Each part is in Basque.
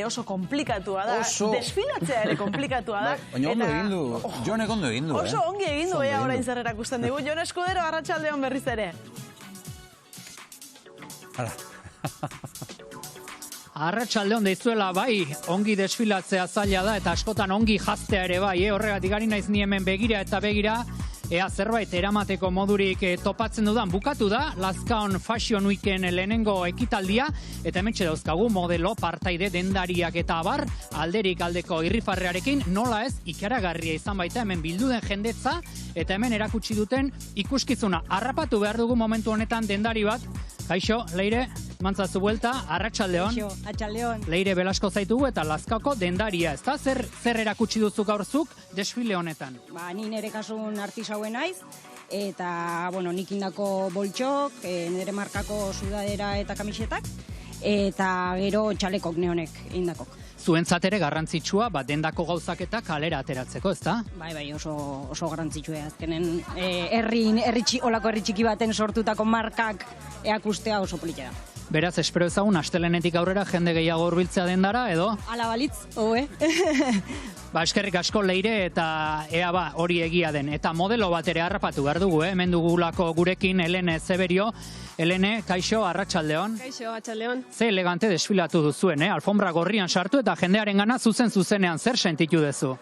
Oso komplikatua da, desfilatzea ere komplikatua da. Baina ondo egin du, Jonek ondo egin du. Oso ongi egin du, orain zer erakusten digu. Jon Escudero, arratsaldeon berriz ere. Arratsaldeon deizuela bai, ongi desfilatzea zaila da eta askotan ongi jaztea ere bai, horregatik ari naiz ni hemen begira eta begira, ea zerbait eramateko modurik topatzen dudan. Bukatu da, Lazkaon Fashion Weeken lehenengo ekitaldia, eta hementxe dauzkagu modelo, partaide, dendariak eta abar, alderik aldeko irrifarrearekin, nola ez, ikaragarria izan baita hemen bildu den jendetza, eta hemen erakutsi duten ikuskizuna. Harrapatu behar dugu momentu honetan dendari bat. Kaixo, Leire, mantzazu buelta, arratsaldeon. Kaixo, arratsaldeon. Leire Belasko zaitugu eta Lazkaoko dendaria, ezta? Zer erakutsi duzu gaurzuk desfile honetan? Ni nire kasun artisauen naiz, eta, nik indako boltxok, nire markako sudadera eta kamisetak, eta gero txalekok neonek indakok. Zuentzat ere garrantzitsua, dendako gauzak eta kalera ateratzeko, ezta? Bai, oso garrantzitsua. Azkenen, olako herri txiki baten sortutako markak eakustea oso polita da. Beraz, espero ezagun, astelenetik aurrera jende gehiago hurbiltzea dendara, edo? Ala balitz, hobe. Eskerrik asko Leire eta ea hori egia den. Eta modelo bat ere harrapatu behar dugu, hemen dugulako gurekin Helene Zeberio. Helene, kaixo, arratsaldeon. Kaixo, arratsaldeon. Ze elegante desfilatu duzuen, alfombra gorrian sartu eta jendearen gana zuzenean zer sentitu duzu?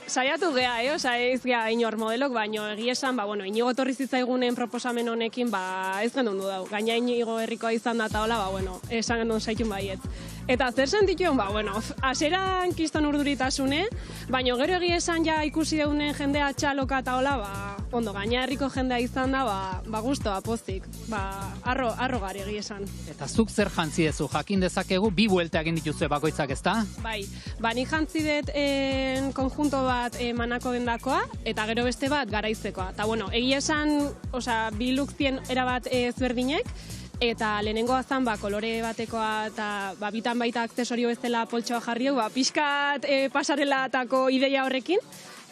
Saiatu gea, ez gea inor modelok, baino egia esan, Inigo torri zitzaigunen proposamen honekin, ez gendun du dau. Gaina Inigo herrikoa izan da eta hola, esan gendun saitun baiet. Eta zer sentituen, aseran kiston urduritasune, baino gero egia esan ja ikusi deunen jendea txaloka eta hola, ondo, gaina herriko jendea izan da, gustoa, pozik, arro gari egia esan. Eta zuk zer jantzi dezu, jakin dezakegu, bi buelta egin dituzue bakoitzak, ezta? Bai, nik jantzi dut konjunto bat manako dendakoa, eta gero beste bat garaiztekoa. Eta egia esan, bi lukzien erabat ezberdinek, eta lehenengoa zan kolore batekoa eta bitan baita aksesorio bezala poltsoa jarriok, pixkat pasarelatako ideia horrekin,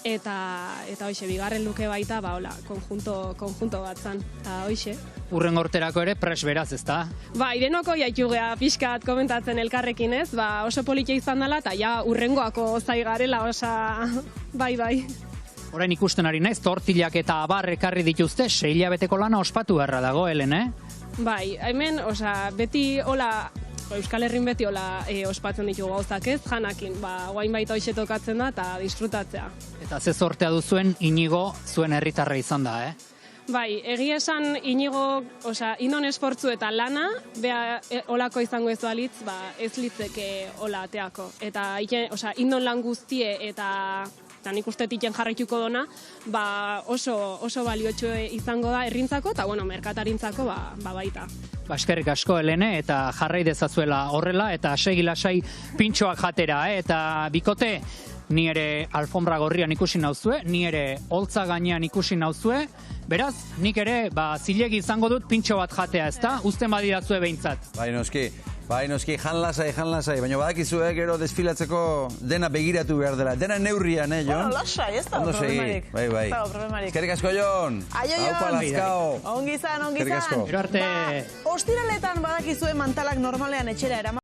eta hoxe, bigarren luke baita, konjunto bat zan, eta hoxe. Urren gorterako ere pres beraz, ezta? Bai, denoko jaitu gea pixkat komentatzen elkarrekin ez, oso politia izan dela, eta ja urrengoako zaigarela, bai. Orain ikusten ari naiz, tortillak eta abar ekarri dituzte, 6 hilabeteko lana ospatu beharra dago, Helene? Bai, hemen, beti hola, Euskal Herrin beti hola ospatzen ditugu gauzak ez, janakin, guain baita hoxe tokatzen da eta disfrutatzea. Eta ze zortea duzuen Inigo zuen herritarra izan da, Bai, egia esan Inigo, inon esportzu eta lana, bea holako izango ez balitz, ez litzeke hola ateako. Eta inon lan guztie eta nik uste tiken jarraituko dona, oso baliotxue izango da herrintzako, eta merkatarintzako baita. Eskerrik asko, Helene, eta jarrai dezazuela horrela, eta segi lasai pintxoak jatera, eta bikote, ni ere alfombra gorrian ikusi nauzue, ni ere holtza gainean ikusi nauzue, beraz, nik ere zilegi izango dut pintxo bat jatea, ezta? Uzten badidazue behintzat. Bai, noski, jan lasai, baina badakizue gero desfilatzeko dena begiratu behar dela. Dena neurrian, Jon? Lasai, ez da problemarik. Bai. Eskerrik asko, Jon. Aio, Jon. Ongi izan. Gero arte. Ostiraletan badakizue mantalak normalean etxera eraman.